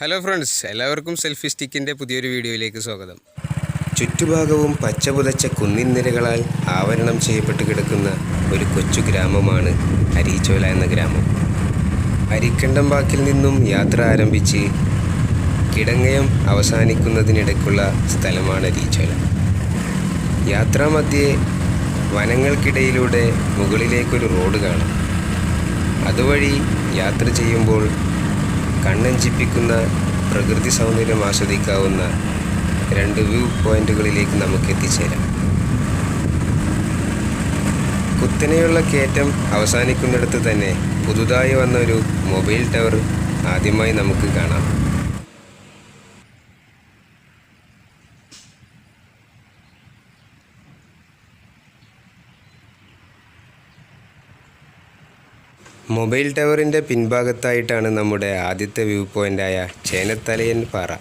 Hello friends, എല്ലാവർക്കും selfie സ്റ്റിക്കിൻ്റെ പുതിയൊരു വീഡിയോയിലേക്ക് സ്വാഗതം. ചുറ്റുഭാഗവും പച്ചപുതച്ച കുന്നിൻ നിരകളാൽ ആവരണം ചെയ്യപ്പെട്ട് കിടക്കുന്ന ഒരു കൊച്ചു ഗ്രാമമാണ് അരീച്ചോല എന്ന ഗ്രാമം. അരിക്കണ്ടംപാക്കിൽ നിന്നും യാത്ര ആരംഭിച്ച് കിടങ്ങയം അവസാനിക്കുന്നതിനിടയ്ക്കുള്ള സ്ഥലമാണ് അരീച്ചോല. യാത്രാമധ്യേ വനങ്ങൾക്കിടയിലൂടെ മുകളിലേക്കൊരു റോഡ് കാണാം. അതുവഴി യാത്ര ചെയ്യുമ്പോൾ കണ്ണഞ്ചിപ്പിക്കുന്ന പ്രകൃതി സൗന്ദര്യം ആസ്വദിക്കാവുന്ന 2 വ്യൂ പോയിന്റുകളിലേക്ക് നമുക്ക് എത്തിച്ചേരാം. കുത്തനെയുള്ള കയറ്റം അവസാനിക്കുന്നിടത്ത് തന്നെ പുതുതായി വന്ന ഒരു മൊബൈൽ ടവർ ആദ്യമായി നമുക്ക് കാണാം. മൊബൈൽ ടവറിൻ്റെ പിൻഭാഗത്തായിട്ടാണ് നമ്മുടെ ആദ്യത്തെ വ്യൂ പോയിൻ്റായ ചേനത്തലയൻ പാറ.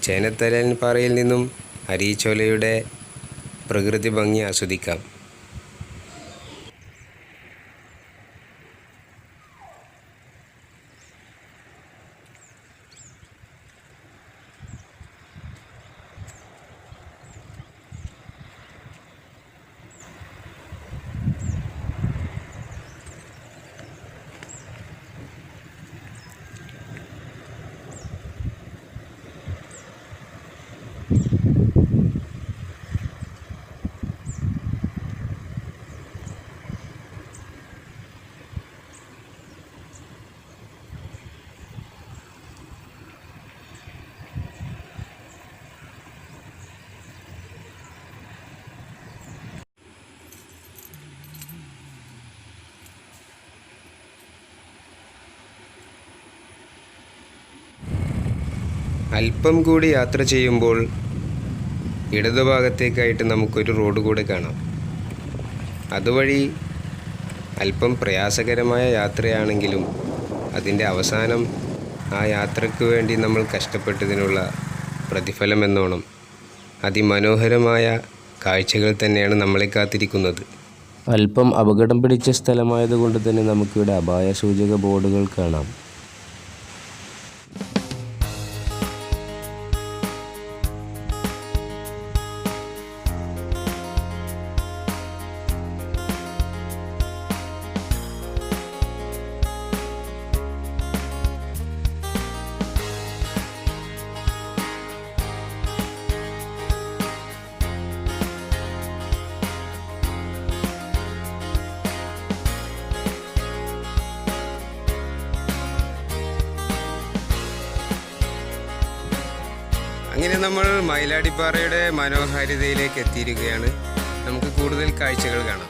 ചേനത്തലയൻ പാറയിൽ നിന്നും അരീച്ചോലയുടെ പ്രകൃതി ഭംഗി ആസ്വദിക്കാം. അല്പം കൂടി യാത്ര ചെയ്യുമ്പോൾ ഇടതുഭാഗത്തേക്കായിട്ട് നമുക്കൊരു റോഡ് കൂടെ കാണാം. അതുവഴി അല്പം പ്രയാസകരമായ യാത്രയാണെങ്കിലും അതിൻ്റെ അവസാനം ആ യാത്രയ്ക്ക് വേണ്ടി നമ്മൾ കഷ്ടപ്പെട്ടതിനുള്ള പ്രതിഫലം എന്നോണം അതിമനോഹരമായ കാഴ്ചകൾ തന്നെയാണ് നമ്മളെ കാത്തിരിക്കുന്നത്. അല്പം അപകടം പിടിച്ച സ്ഥലമായതുകൊണ്ട് തന്നെ നമുക്കിവിടെ അപായ സൂചക ബോർഡുകൾ കാണാം. അങ്ങനെ നമ്മൾ മയിലാടിപ്പാറയുടെ മനോഹാരിതയിലേക്ക് എത്തിയിരിക്കുകയാണ്. നമുക്ക് കൂടുതൽ കാഴ്ചകൾ കാണാം.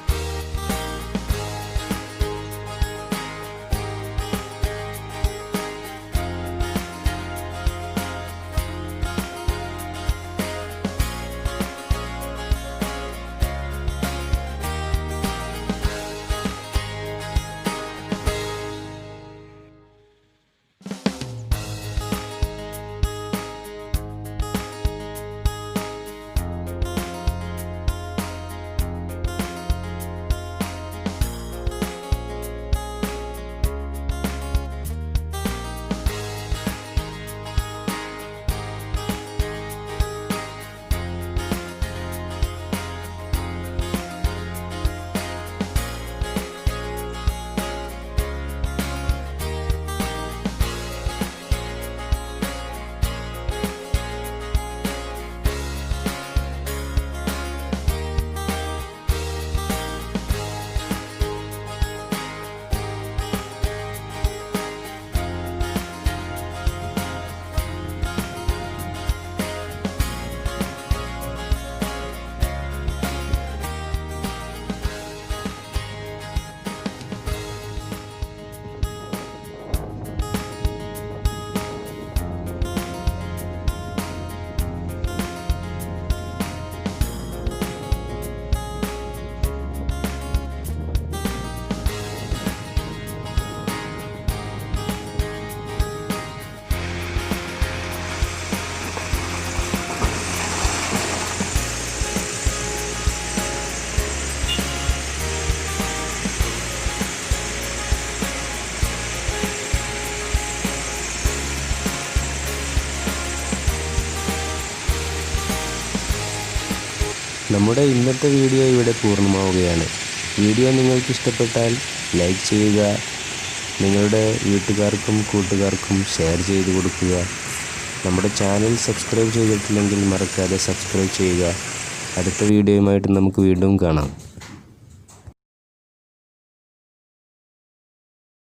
നമ്മുടെ ഇന്നത്തെ വീഡിയോ ഇവിടെ പൂർണ്ണമാവുകയാണ്. വീഡിയോ നിങ്ങൾക്ക് ഇഷ്ടപ്പെട്ടാൽ ലൈക്ക് ചെയ്യുക, നിങ്ങളുടെ വീട്ടുകാർക്കും കൂട്ടുകാർക്കും ഷെയർ ചെയ്ത് കൊടുക്കുക. നമ്മുടെ ചാനൽ സബ്സ്ക്രൈബ് ചെയ്തിട്ടില്ലെങ്കിൽ മറക്കാതെ സബ്സ്ക്രൈബ് ചെയ്യുക. അടുത്ത വീഡിയോയുമായിട്ട് നമുക്ക് വീണ്ടും കാണാം.